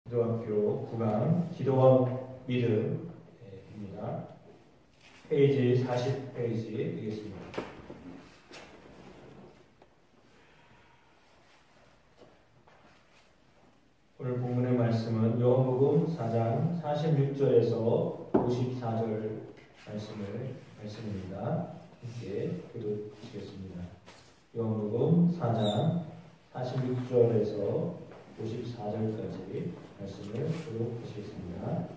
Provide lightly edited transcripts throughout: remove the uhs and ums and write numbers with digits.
기도학교 9강 기도와 믿음입니다. 페이지 40페이지 되겠습니다. 오늘 본문의 말씀은 요한복음 4장 46절에서 54절 말씀입니다. 함께 기도하시겠습니다. 요한복음 4장 46절에서 54절까지 말씀을 기록하시겠습니다.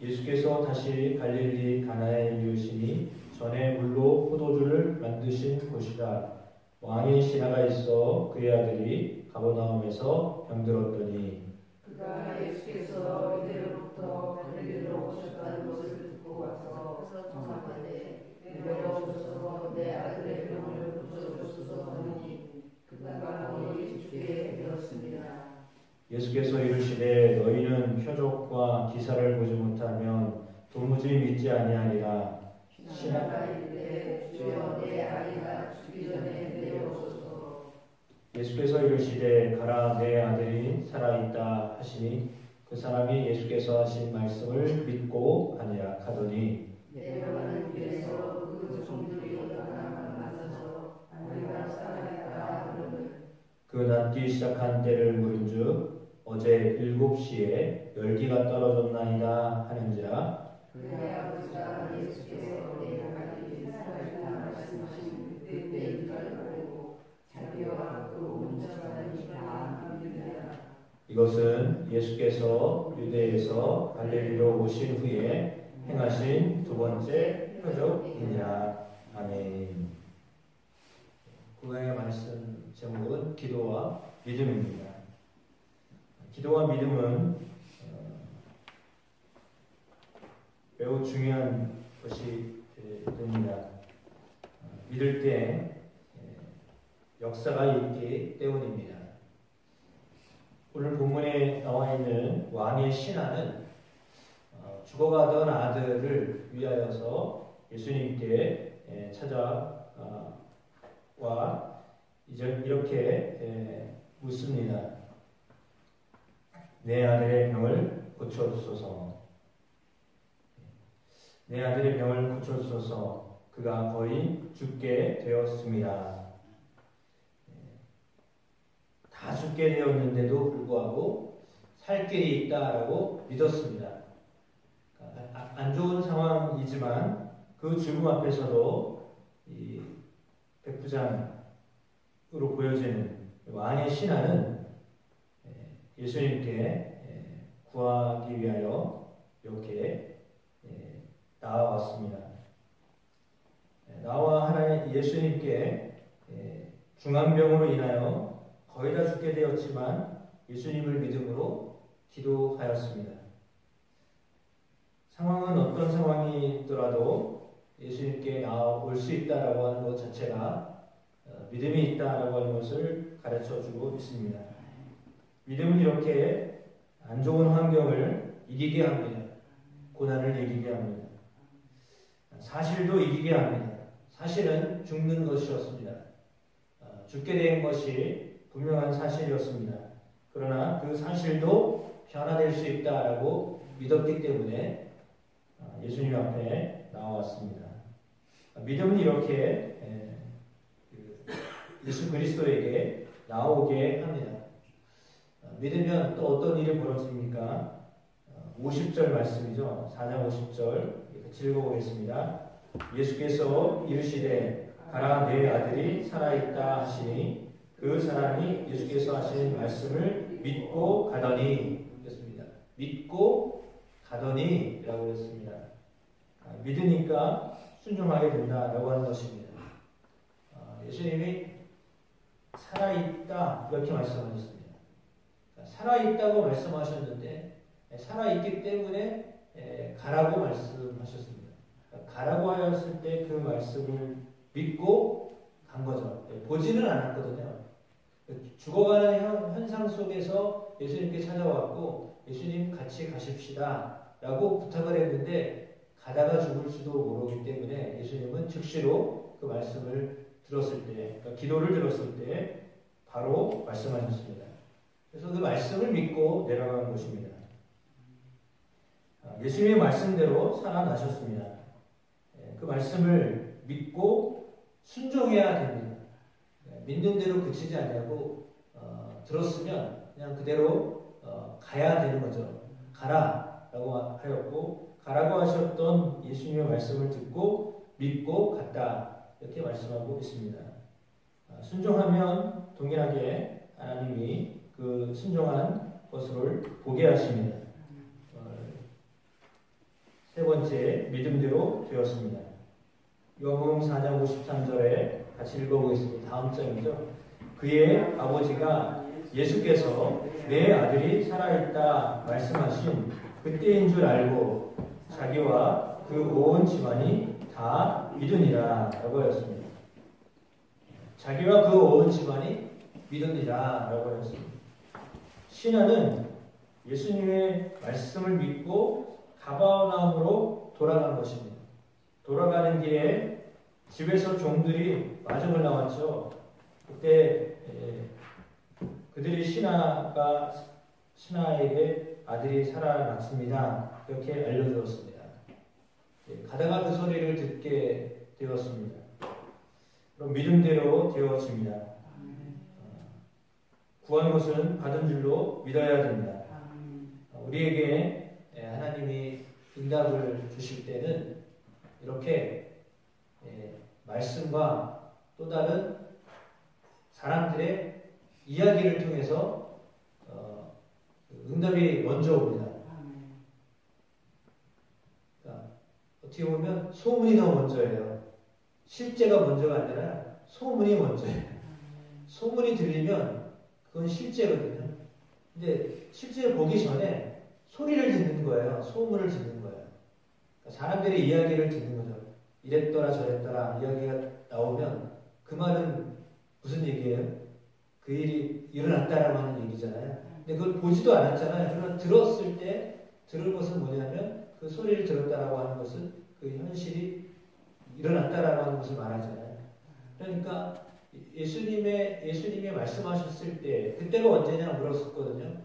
예수께서 다시 갈릴리 가나에 이르시니 전에 물로 포도주를 만드신 곳이라. 왕의 신하가 있어 그의 아들이 가버나움에서 병들었더니 그가 예수께서 이대로부터 갈릴리로 오셨다는 것을 듣고 와서 청하건대 내려오셔서 내 아들의 병을 고쳐주소서 하니 그가 거의 죽게 되었습니다. 예수께서 이르시되 너희는 표적과 기사를 보지 못하면 도무지 믿지 아니하리라. 신하가 이르되 주여 내 아이가 죽기 전에 내려오소서. 예수께서 이르시되 가라 내 아들이 살아있다 하시니 그 사람이 예수께서 하신 말씀을 믿고 가니라 하더니 내려가는 길에서 그 종들이 하나만 만나서 아이가 살아있다 하거늘 그 낫기 시작한 때를 물은즉 어제 7시에 열기가 떨어졌나이다 하는지라. 그의 아버지가 예수께서 내 아들이 살아있다 말씀하신 그때인 줄 알고 자기와 그 온 집안이 다 믿으니라. 이것은 예수께서 유대에서 갈릴리로 오신 후에 행하신 두 번째 표적이니라. 아멘. 구강의 말씀 제목은 기도와 믿음입니다. 기도와 믿음은 매우 중요한 것이 됩니다. 믿을 때 역사가 있기 때문입니다. 오늘 본문에 나와 있는 왕의 신하는 죽어가던 아들을 위하여서 예수님께 찾아와 이제 이렇게 묻습니다. 내 아들의 병을 고쳐주소서. 내 아들의 병을 고쳐주소서. 그가 거의 죽게 되었습니다. 다 죽게 되었는데도 불구하고 살 길이 있다라고 믿었습니다. 안 좋은 상황이지만 그 죽음 앞에서도 이 백부장으로 보여지는 왕의 신하는 예수님께 구하기 위하여 이렇게 나아왔습니다. 나와 하나님 예수님께 중환병으로 인하여 거의 다 죽게 되었지만 예수님을 믿음으로 기도하였습니다. 상황은 어떤 상황이더라도 예수님께 나올 수 있다라고 하는 것 자체가 믿음이 있다라고 하는 것을 가르쳐주고 있습니다. 믿음은 이렇게 안 좋은 환경을 이기게 합니다. 고난을 이기게 합니다. 사실도 이기게 합니다. 사실은 죽는 것이었습니다. 죽게 된 것이 분명한 사실이었습니다. 그러나 그 사실도 변화될 수 있다라고 믿었기 때문에 예수님 앞에 나왔습니다. 믿음은 이렇게 예수 그리스도에게 나오게 합니다. 믿으면 또 어떤 일이 벌어집니까? 50절 말씀이죠. 4장 50절 읽어보겠습니다. 예수께서 이르시되 가라 내 아들이 살아있다 하시니 그 사람이 예수께서 하신 말씀을 믿고 가더니 그랬습니다. 믿고 가더니 라고 했습니다. 믿으니까 순종하게 된다라고 하는 것입니다. 예수님이 살아있다 이렇게 말씀하셨습니다. 살아있다고 말씀하셨는데 살아있기 때문에 가라고 말씀하셨습니다. 가라고 하였을 때 그 말씀을 믿고 간 거죠. 보지는 않았거든요. 죽어가는 현상 속에서 예수님께 찾아왔고 예수님 같이 가십시다 라고 부탁을 했는데 가다가 죽을 수도 모르기 때문에 예수님은 즉시로 그 말씀을 들었을 때, 그러니까 기도를 들었을 때 바로 말씀하셨습니다. 그래서 그 말씀을 믿고 내려간 것입니다. 예수님의 말씀대로 살아나셨습니다. 그 말씀을 믿고 순종해야 됩니다. 믿는 대로 그치지 않냐고 들었으면 그냥 그대로 가야 되는 거죠. 가라라고 하였고 가라고 하셨던 예수님의 말씀을 듣고 믿고 갔다 이렇게 말씀하고 있습니다. 순종하면 동일하게 하나님이 그 순종한 것을 보게 하십니다. 세 번째, 믿음대로 되었습니다. 요한복음 4장 53절에 같이 읽어보겠습니다. 다음 장이죠. 그의 아버지가 예수께서 내 아들이 살아있다 말씀하신 그때인 줄 알고 자기와 그 온 집안이 다 믿으니라 라고 하였습니다. 자기와 그 온 집안이 믿으니라 라고 하였습니다. 신하는 예수님의 말씀을 믿고 가버나움으로 돌아간 것입니다. 돌아가는 길에 집에서 종들이 마중을 나왔죠. 그때 그들이 신하에게 아들이 살아났습니다. 이렇게 알려주었습니다. 가다가 그 소리를 듣게 되었습니다. 그럼 믿음대로 되어집니다. 구한 것은 받은 줄로 믿어야 됩니다. 우리에게 하나님이 응답을 주실 때는 이렇게 말씀과 또 다른 사람들의 이야기를 통해서 응답이 먼저 옵니다. 그러니까 어떻게 보면 소문이 더 먼저예요. 실제가 먼저가 아니라 소문이 먼저예요. 소문이 들리면 그건 실제거든요. 근데 실제를 보기 전에 소리를 듣는 거예요. 소문을 듣는 거예요. 그러니까 사람들의 이야기를 듣는 거죠. 이랬더라 저랬더라 이야기가 나오면 그 말은 무슨 얘기예요? 그 일이 일어났다라고 하는 얘기잖아요. 근데 그걸 보지도 않았잖아요. 그러나 들었을 때 들은 것은 뭐냐면 그 소리를 들었다라고 하는 것은 그 현실이 일어났다라고 하는 것을 말하잖아요. 그러니까 예수님의 말씀하셨을 때 그때가 언제냐 물었었거든요.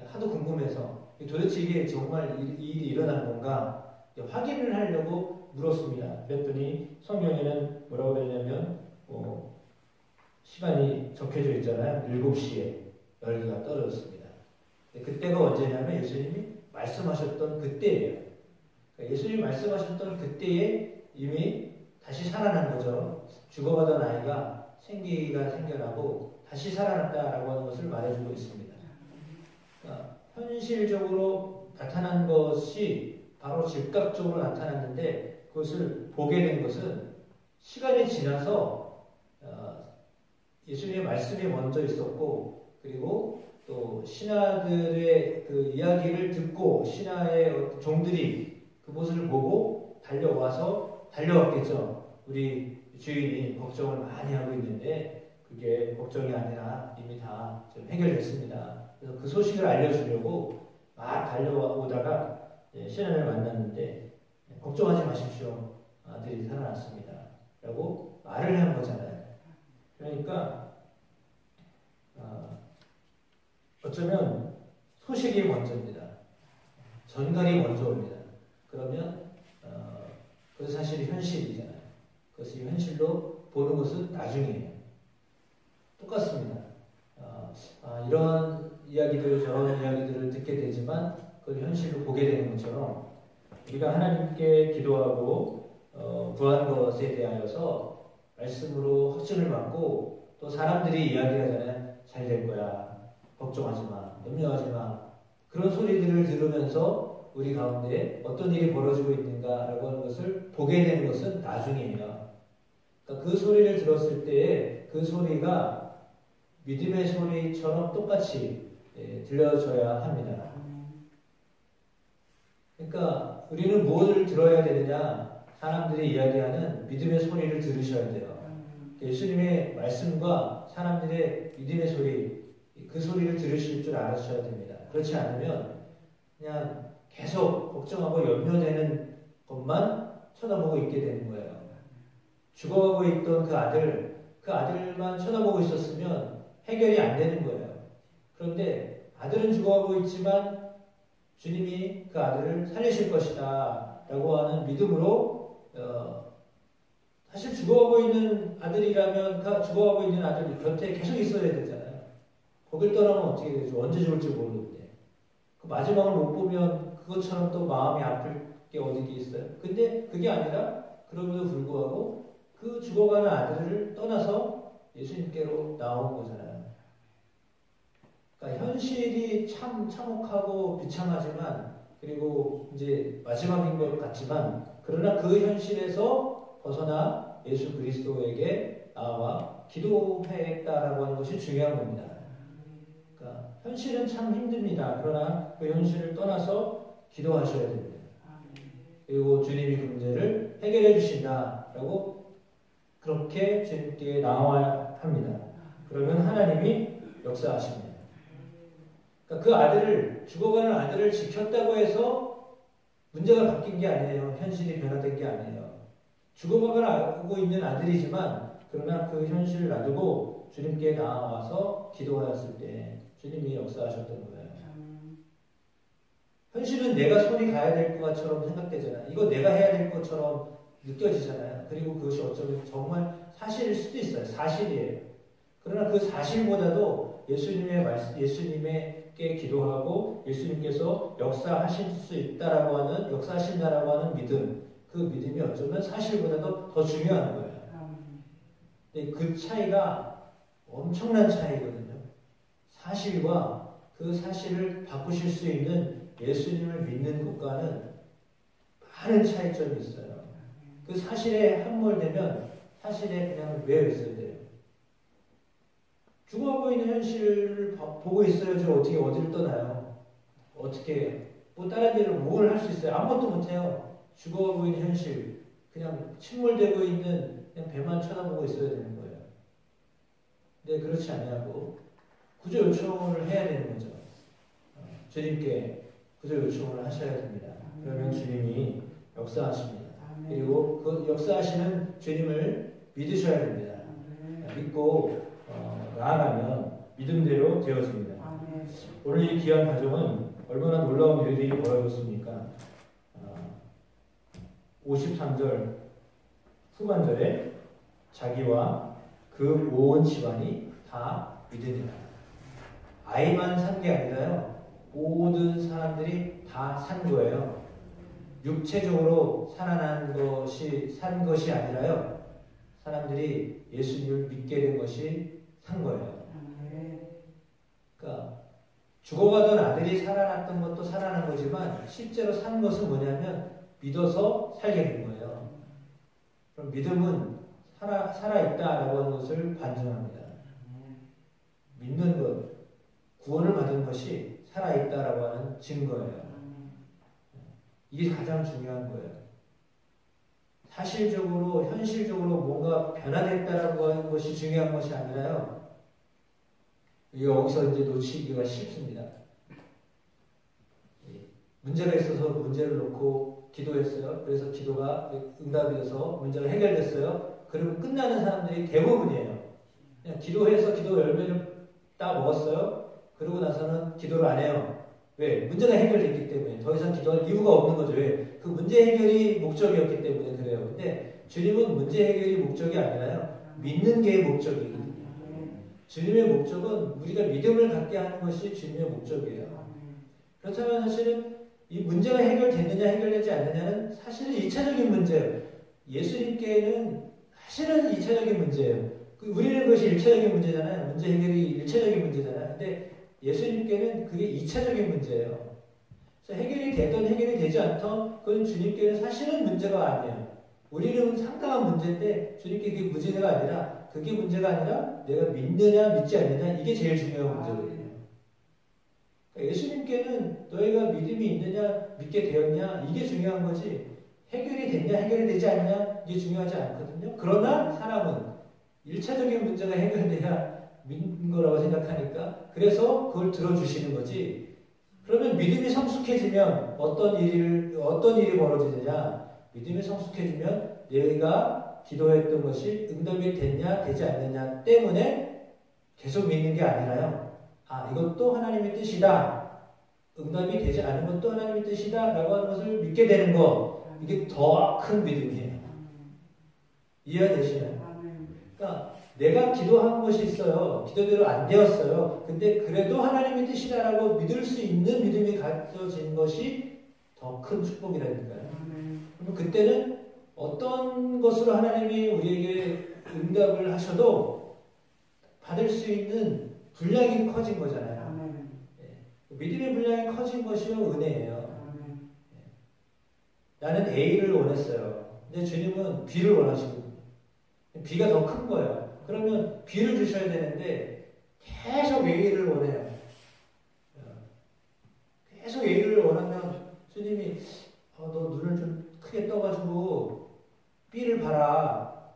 하도 궁금해서 도대체 이게 정말 이 일이 일어난 건가 확인을 하려고 물었습니다. 그랬더니 성경에는 뭐라고 그랬냐면 시간이 적혀져 있잖아요. 7시에 열기가 떨어졌습니다. 그때가 언제냐면 예수님이 말씀하셨던 그때예요. 그러니까 예수님이 말씀하셨던 그때에 이미 다시 살아난 거죠. 죽어가던 아이가 생기가 생겨나고 다시 살아났다라고 하는 것을 말해주고 있습니다. 그러니까 현실적으로 나타난 것이 바로 즉각적으로 나타났는데 그것을 보게 된 것은 시간이 지나서 예수님의 말씀이 먼저 있었고 그리고 또 신하들의 그 이야기를 듣고 신하의 종들이 그것을 보고 달려왔겠죠. 우리 주인이 걱정을 많이 하고 있는데 그게 걱정이 아니라 이미 다 좀 해결됐습니다. 그래서 그 소식을 알려주려고 막 달려오다가 신하를 만났는데 걱정하지 마십시오. 아들이 살아났습니다. 라고 말을 한 거잖아요. 그러니까 어쩌면 소식이 먼저입니다. 전갈이 먼저 옵니다. 그러면 그것은 사실 현실이잖아요. 그것이 현실로 보는 것은 나중이에요. 똑같습니다. 이런 이야기들 저런 이야기들을 듣게 되지만 그걸 현실로 보게 되는 것처럼 우리가 하나님께 기도하고 구한 것에 대하여서 말씀으로 확증을 받고 또 사람들이 이야기하잖아요. 잘 될 거야. 걱정하지 마. 염려하지 마. 그런 소리들을 들으면서 우리 가운데 어떤 일이 벌어지고 있는가라고 하는 것을 보게 되는 것은 나중이에요. 그러니까 그 소리를 들었을 때에 그 소리가 믿음의 소리처럼 똑같이 들려줘야 합니다. 그러니까 우리는 무엇을 들어야 되느냐? 사람들이 이야기하는 믿음의 소리를 들으셔야 돼요. 예수님의 말씀과 사람들의 믿음의 소리, 그 소리를 들으실 줄 알으셔야 됩니다. 그렇지 않으면 그냥 계속 걱정하고 염려되는 것만 쳐다보고 있게 되는 거예요. 죽어가고 있던 그 아들만 쳐다보고 있었으면 해결이 안 되는 거예요. 그런데 아들은 죽어가고 있지만 주님이 그 아들을 살리실 것이다 라고 하는 믿음으로 사실 죽어가고 있는 아들이라면 죽어가고 있는 아들 곁에 계속 있어야 되잖아요. 거길 떠나면 어떻게 되죠? 언제 죽을지 모르는데 그 마지막을 못 보면 그것처럼 또 마음이 아플 게 어디 있어요. 근데 그게 아니라 그럼에도 불구하고 그 죽어가는 아들을 떠나서 예수님께로 나온 거잖아요. 그러니까 현실이 참 참혹하고 비참하지만 그리고 이제 마지막인 것 같지만 그러나 그 현실에서 벗어나 예수 그리스도에게 나와 기도했다라고 하는 것이 중요한 겁니다. 그러니까 현실은 참 힘듭니다. 그러나 그 현실을 떠나서 기도하셔야 됩니다. 그리고 주님이 그 문제를 해결해 주신다라고 그렇게 주님께 나와야 합니다. 그러면 하나님이 역사하십니다. 그러니까 그 아들을 죽어가는 아들을 지켰다고 해서 문제가 바뀐 게 아니에요. 현실이 변화된 게 아니에요. 죽어가고 있는 아들이지만 그러나 그 현실을 놔두고 주님께 나와서 기도하였을 때 주님이 역사하셨던 거예요. 현실은 내가 손이 가야 될 것처럼 생각되잖아요. 이거 내가 해야 될 것처럼 느껴지잖아요. 그리고 그것이 어쩌면 정말 사실일 수도 있어요. 사실이에요. 그러나 그 사실보다도 예수님에게 기도하고 예수님께서 역사하실 수 있다라고 하는, 역사하신다라고 하는 믿음, 그 믿음이 어쩌면 사실보다도 더 중요한 거예요. 근데 그 차이가 엄청난 차이거든요. 사실과 그 사실을 바꾸실 수 있는 예수님을 믿는 것과는 많은 차이점이 있어요. 그 사실에 함몰되면 사실에 그냥 매여 있어야 돼요. 죽어가고 있는 현실을 보고 있어야지 어떻게 어디를 떠나요? 어떻게 뭐 다른 일을 뭘 할 수 있어요? 아무것도 못해요. 죽어가고 있는 현실, 그냥 침몰되고 있는 그냥 배만 쳐다보고 있어야 되는 거예요. 근데 그렇지 아니하고 구조 요청을 해야 되는 거죠. 주님께 구조 요청을 하셔야 됩니다. 그러면 주님이 역사하십니다. 그리고 그 역사하시는 주님을 믿으셔야 됩니다. 믿고 나아가면 믿음대로 되어집니다. 오늘 이 귀한 가정은 얼마나 놀라운 일들이 벌어졌습니까? 53절 후반절에 자기와 그 온 집안이 다 믿으니라. 아이만 산 게 아니라요. 모든 사람들이 다 산 거예요. 육체적으로 살아난 것이 산 것이 아니라요. 사람들이 예수님을 믿게 된 것이 산 거예요. 그러니까 죽어가던 아들이 살아났던 것도 살아난 거지만 실제로 산 것은 뭐냐면 믿어서 살게 된 거예요. 그럼 믿음은 살아있다라고 하는 것을 반증합니다. 믿는 것, 구원을 받은 것이 살아있다라고 하는 증거예요. 이게 가장 중요한 거예요. 사실적으로, 현실적으로 뭔가 변화됐다라고 하는 것이 중요한 것이 아니라요. 여기서 이제 놓치기가 쉽습니다. 문제가 있어서 문제를 놓고 기도했어요. 그래서 기도가 응답이 돼서 문제가 해결됐어요. 그리고 끝나는 사람들이 대부분이에요. 그냥 기도해서 기도 열매를 딱 먹었어요. 그러고 나서는 기도를 안 해요. 왜? 문제가 해결됐기 때문에. 더 이상 기도할 이유가 없는 거죠. 왜? 그 문제 해결이 목적이었기 때문에 그래요. 근데 주님은 문제 해결이 목적이 아니라요. 믿는 게 목적이거든요. 주님의 목적은 우리가 믿음을 갖게 하는 것이 주님의 목적이에요. 그렇다면 사실은 이 문제가 해결됐느냐 해결되지 않느냐는 사실은 2차적인 문제예요. 예수님께는 사실은 2차적인 문제예요. 우리는 그것이 1차적인 문제잖아요. 문제 해결이 1차적인 문제잖아요. 근데 예수님께는 그게 2차적인 문제예요. 그래서 해결이 되든 해결이 되지 않던 그건 주님께는 사실은 문제가 아니에요. 우리는 상당한 문제인데 주님께 그게 문제가 아니라 내가 믿느냐 믿지 않느냐 이게 제일 중요한 문제거든요. 그러니까 예수님께는 너희가 믿음이 있느냐 믿게 되었냐 이게 중요한 거지 해결이 됐냐 해결이 되지 않냐 이게 중요하지 않거든요. 그러나 사람은 1차적인 문제가 해결돼야 믿는 거라고 생각하니까 그래서 그걸 들어주시는 거지. 그러면 믿음이 성숙해지면 어떤 일이 벌어지느냐? 믿음이 성숙해지면 내가 기도했던 것이 응답이 됐냐 되지 않느냐 때문에 계속 믿는 게 아니라요. 아, 이것도 하나님의 뜻이다. 응답이 되지 않은 것도 하나님의 뜻이다. 라고 하는 것을 믿게 되는 거. 이게 더 큰 믿음이에요. 이해가 되시나요? 그러니까 내가 기도한 것이 있어요. 기도대로 안 되었어요. 근데 그래도 하나님의 뜻이다라고 믿을 수 있는 믿음이 가져진 것이 더 큰 축복이라니까요. 그러면 그때는 어떤 것으로 하나님이 우리에게 응답을 하셔도 받을 수 있는 분량이 커진 거잖아요. 믿음의 분량이 커진 것이 은혜예요. 나는 A를 원했어요. 근데 주님은 B를 원하시거든요. B가 더 큰 거예요. 그러면 B를 주셔야 되는데 계속 A를 원해요. 계속 A를 원하면 주님이 너 눈을 좀 크게 떠가지고 B를 봐라.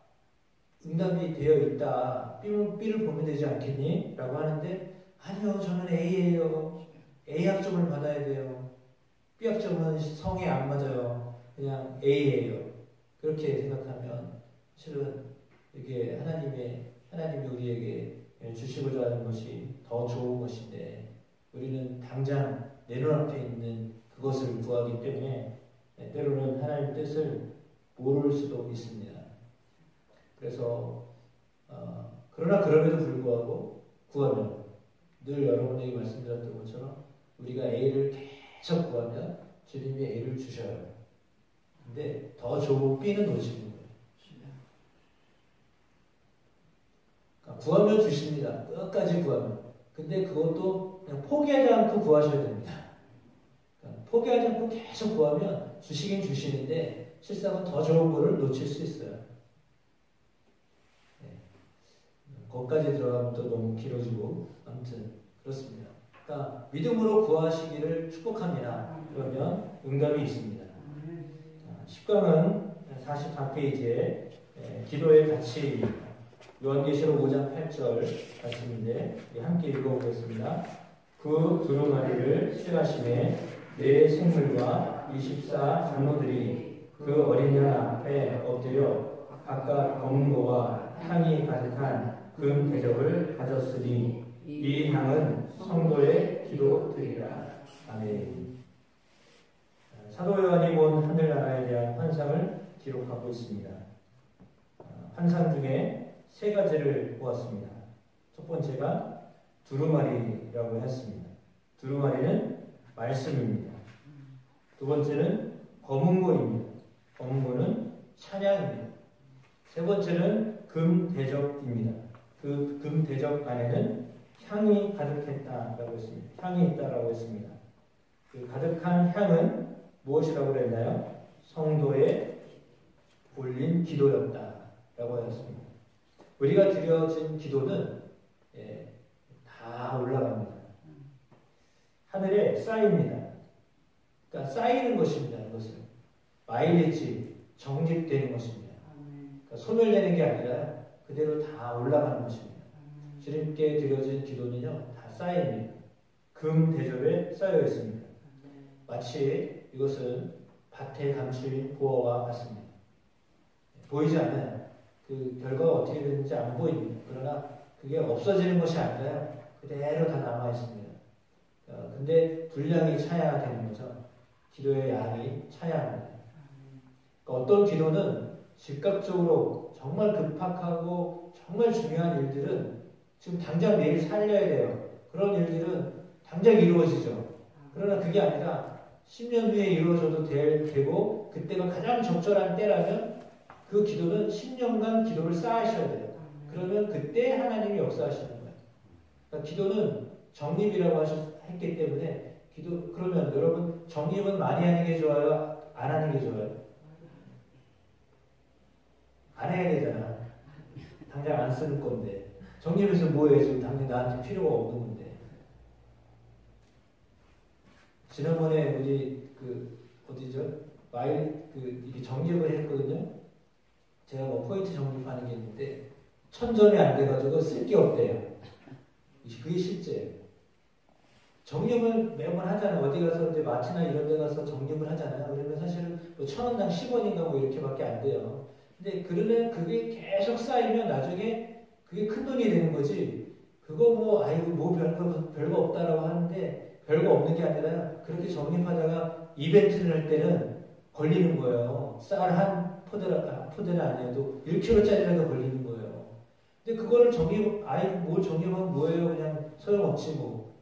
응답이 되어 있다. B를 보면 되지 않겠니? 라고 하는데 아니요, 저는 A예요. A 학점을 받아야 돼요. B 학점은 성에 안 맞아요. 그냥 A예요. 그렇게 생각하면 실은 이게 하나님이 우리에게 주시고자 하는 것이 더 좋은 것인데 우리는 당장 내 눈앞에 있는 그것을 구하기 때문에 때로는 하나님의 뜻을 모를 수도 있습니다. 그래서 그러나 그럼에도 불구하고 구하면 늘 여러분에게 말씀드렸던 것처럼 우리가 A를 계속 구하면 주님이 A를 주셔요. 근데 더 좋은 B는 놓치는 거예요. 그러니까 구하면 주십니다. 끝까지 구하면. 근데 그것도 그냥 포기하지 않고 구하셔야 됩니다. 그러니까 포기하지 않고 계속 구하면 주시긴 주시는데 실상은 더 좋은 거를 놓칠 수 있어요. 거기까지 들어가면 또 너무 길어지고 아무튼 그렇습니다. 그러니까 믿음으로 구하시기를 축복합니다. 그러면 응답이 있습니다. 10강은 44페이지에 기도의 가치 요한계시록 5장 8절 말씀인데 함께 읽어보겠습니다. 그 두루마리를 취하심에 네 생물과 24 장로들이 그 어린 양 앞에 엎드려 각각 검은고와 향이 가득한 금 대접을 가졌으니 이 향은 성도의 기도드리라. 아멘. 사도 요한이 본 하늘나라에 대한 환상을 기록하고 있습니다. 환상 중에 세 가지를 보았습니다. 첫 번째가 두루마리라고 했습니다. 두루마리는 말씀입니다. 두 번째는 검은고입니다. 검은고는 찬양입니다. 세 번째는 금 대접입니다. 그 금 대접 안에는 향이 가득했다라고 했습니다. 향이 있다라고 했습니다. 그 가득한 향은 무엇이라고 그랬나요? 성도에 올린 기도였다라고 하였습니다. 우리가 드려진 기도는 다 올라갑니다. 하늘에 쌓입니다. 그러니까 쌓이는 것입니다. 이것은 마일리지 정립되는 것입니다. 그러니까 소멸되는 게 아니라 그대로 다 올라가는 것입니다. 주님께 드려진 기도는요 다 쌓입니다. 금 대접에 쌓여 있습니다. 마치 이것은 밭에 감추인 보화와 같습니다. 보이지 않아요. 그 결과가 어떻게 되는지 안 보입니다. 그러나 그게 없어지는 것이 아니라 그대로 다 남아 있습니다. 근데 분량이 차야 되는 거죠. 기도의 양이 차야 합니다. 그러니까 어떤 기도는 즉각적으로 정말 급박하고 정말 중요한 일들은 지금 당장 내일 살려야 돼요. 그런 일들은 당장 이루어지죠. 그러나 그게 아니라 10년 후에 이루어져도 되고 그때가 가장 적절한 때라면 그 기도는 10년간 기도를 쌓으셔야 돼요. 그러면 그때 하나님이 역사하시는 거예요. 그러니까 기도는 정립이라고 했기 때문에 그러면 여러분 정립은 많이 하는 게 좋아요? 안 하는 게 좋아요? 안 해야 되잖아. 당장 안 쓰는 건데. 정립해서 뭐해? 지금 당장 나한테 필요가 없는 건데. 지난번에 우리 어디죠? 이게 정립을 했거든요. 제가 뭐 포인트 정립하는 게 있는데 1000점이 안 돼가지고 쓸 게 없대요. 그게 실제예요. 정립을 매번 하잖아요. 어디 가서 이제 마트나 이런 데 가서 정립을 하잖아요. 그러면 사실은 뭐 1000원당 10원인가 뭐 이렇게밖에 안 돼요. 근데 그러면 그게 계속 쌓이면 나중에 그게 큰 돈이 되는 거지. 그거 뭐 아이고 뭐 별거 없다라고 하는데 별거 없는 게 아니라 그렇게 정립하다가 이벤트를 할 때는 걸리는 거예요. 쌀 한 포대는 아니어도 1kg짜리라도 걸리는 거예요. 근데 그거를 뭘 정립하면 뭐예요? 그냥 소용없지 뭐.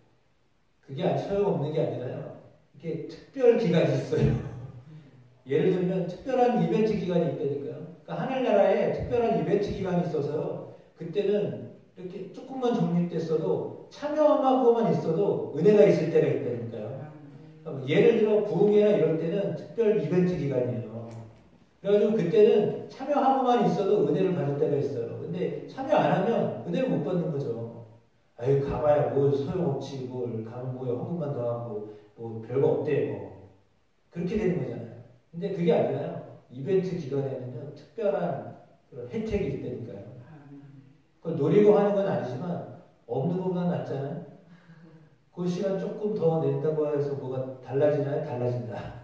그게 소용없는 게 아니라요. 이게 특별 기간이 있어요. 예를 들면 특별한 이벤트 기간이 있다니까요. 그러니까 하늘나라에 특별한 이벤트 기간이 있어서요. 그때는 이렇게 조금만 정립됐어도 참여하고만 있어도 은혜가 있을 때가 있다니까요. 그러니까 예를 들어 부흥회나 이럴 때는 특별 이벤트 기간이에요. 그래가지고 그때는 참여하고만 있어도 은혜를 받을 때가 있어요. 근데 참여 안 하면 은혜를 못 받는 거죠. 아유 가봐야 뭐 소용없지 뭘 가면 뭐야 헌금만 더 하고 뭐 별거 없대 뭐 그렇게 되는 거잖아요. 근데 그게 아니라요. 이벤트 기간에는요 특별한 그런 혜택이 있다니까요. 그걸 노리고 하는 건 아니지만 없는 것보다 낫잖아요. 그 시간 조금 더 낸다고 해서 뭐가 달라지나요? 달라진다.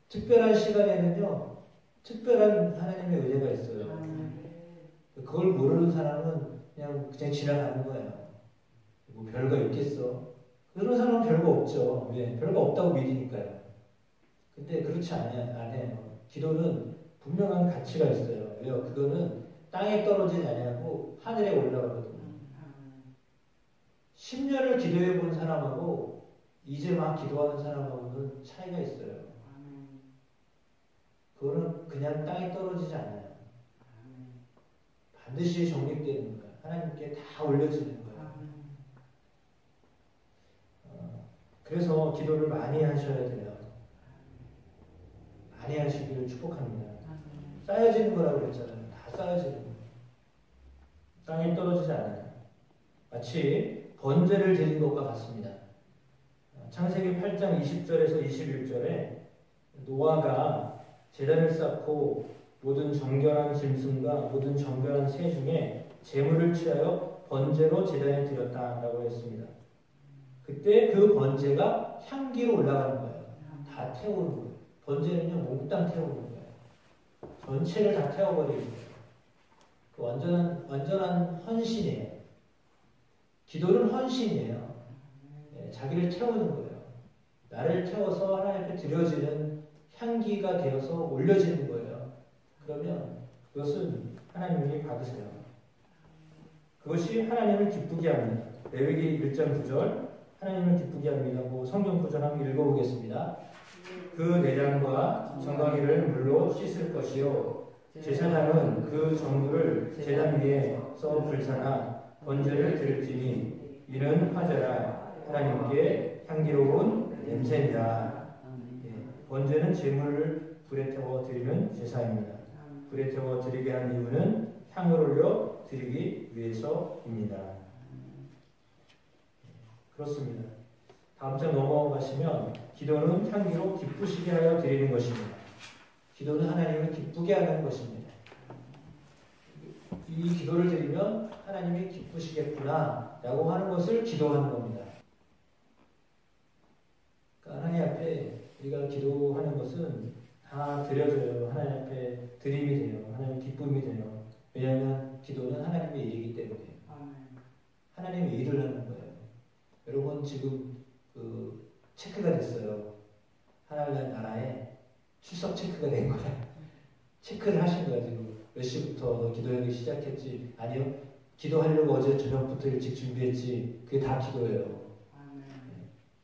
특별한 시간에는요 특별한 하나님의 은혜가 있어요. 그걸 모르는 사람은 그냥 지나가는 거예요. 뭐 별거 있겠어. 그런 사람은 별거 없죠. 왜? 별거 없다고 믿으니까요. 근데 그렇지 않아요. 기도는 분명한 가치가 있어요. 왜요? 그거는 땅에 떨어지지 않고 하늘에 올라가거든요. 10년을 기도해 본 사람하고 이제 막 기도하는 사람하고는 차이가 있어요. 그거는 그냥 땅에 떨어지지 않아요. 반드시 정립되는 거예요. 하나님께 다 올려지는 거예요. 그래서 기도를 많이 하셔야 돼요. 많이 하시기를 축복합니다. 쌓여지는 거라고 그랬잖아요. 다 쌓여지는 거예요. 땅에 떨어지지 않아요. 마치 번제를 드린 것과 같습니다. 창세기 8장 20절에서 21절에 노아가 제단을 쌓고 모든 정결한 짐승과 모든 정결한 새 중에 제물을 취하여 번제로 제단에 드렸다라고 했습니다. 그때 그 번제가 향기로 올라가는 거예요. 다 태우는 거예요. 번제는요 몽땅 태우는 거예요. 전체를 다 태워버리는 거예요. 그 완전한 헌신이에요. 기도는 헌신이에요. 네, 자기를 태우는 거예요. 나를 태워서 하나님 앞에 드려지는 향기가 되어서 올려지는 거예요. 그러면 그것은 하나님이 받으세요. 그것이 하나님을 기쁘게 합니다. 레위기 1장 9절 하나님을 기쁘게 합니다. 성경 구절 한번 읽어보겠습니다. 그 내장과 정강이를 물로 씻을 것이요 제사장은 그 정물을 제단 위에 써 불사나 번제를 드릴지니 이는 화제라 하나님께 향기로운 냄새니라. 번제는 제물을 불에 태워 드리는 제사입니다. 불에 태워 드리게 한 이유는 향을 올려 드리기 위해서입니다. 그렇습니다. 다음 장 넘어가시면 기도는 향기로 기쁘시게 하여 드리는 것입니다. 기도는 하나님을 기쁘게 하는 것입니다. 이 기도를 드리면 하나님이 기쁘시겠구나 라고 하는 것을 기도하는 겁니다. 그러니까 하나님 앞에 우리가 기도하는 것은 다 드려져요. 하나님 앞에 드림이 돼요. 하나님 기쁨이 돼요. 왜냐하면 기도는 하나님의 일이기 때문에 하나님의 일을 하는 거예요. 여러분 지금 체크가 됐어요. 하나님 나라에 출석 체크가 된 거예요. 체크를 하신 거예요. 지금 몇 시부터 너 기도하기 시작했지? 아니요. 기도하려고 어제 저녁부터 일찍 준비했지. 그게 다 기도예요.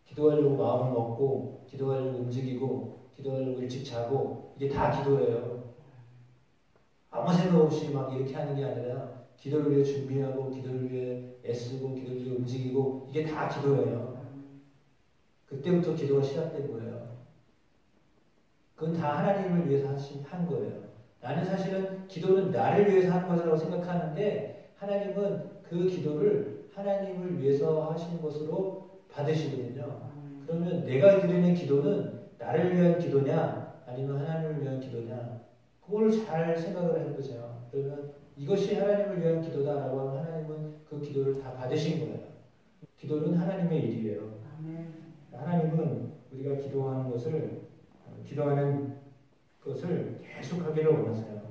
기도하려고 마음을 먹고 기도하려고 움직이고 기도하려고 일찍 자고 이게 다 기도예요. 아무 생각 없이 막 이렇게 하는 게 아니라 기도를 위해 준비하고 기도를 위해 애쓰고 기도를 위해 움직이고 이게 다 기도예요. 그때부터 기도가 시작된 거예요. 그건 다 하나님을 위해서 한 거예요. 나는 사실은 기도는 나를 위해서 하는 것이라고 생각하는데 하나님은 그 기도를 하나님을 위해서 하시는 것으로 받으시거든요. 그러면 내가 드리는 기도는 나를 위한 기도냐 아니면 하나님을 위한 기도냐 그걸 잘 생각을 해보세요. 그러면 이것이 하나님을 위한 기도다라고 하면 하나님은 그 기도를 다 받으신 거예요. 기도는 하나님의 일이에요. 하나님은 우리가 기도하는 것을 계속하기를 원하세요.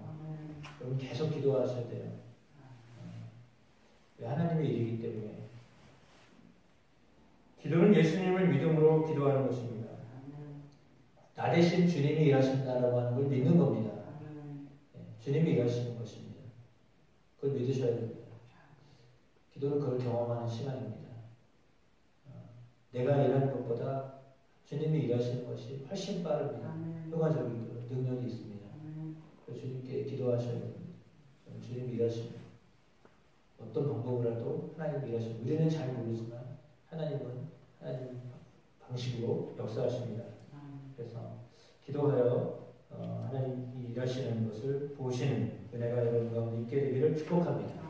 여러분 계속 기도하셔야 돼요. 하나님의 일이기 때문에. 기도는 예수님을 믿음으로 기도하는 것입니다. 나 대신 주님이 일하신다라고 하는 걸 믿는 겁니다. 주님이 일하시는 것입니다. 그걸 믿으셔야 됩니다. 기도는 그걸 경험하는 시간입니다. 내가 일하는 것보다 주님이 일하시는 것이 훨씬 빠릅니다. 효과적이고 능력이 있습니다. 그래서 주님께 기도하셔야 됩니다. 주님이 일하십니다. 어떤 방법으로라도 하나님 일하십니다. 우리는 잘 모르지만 하나님은 하나님 방식으로 역사하십니다. 그래서 기도하여 하나님이 일하시는 것을 보시는 은혜가 여러분 가운데 있게 되기를 축복합니다.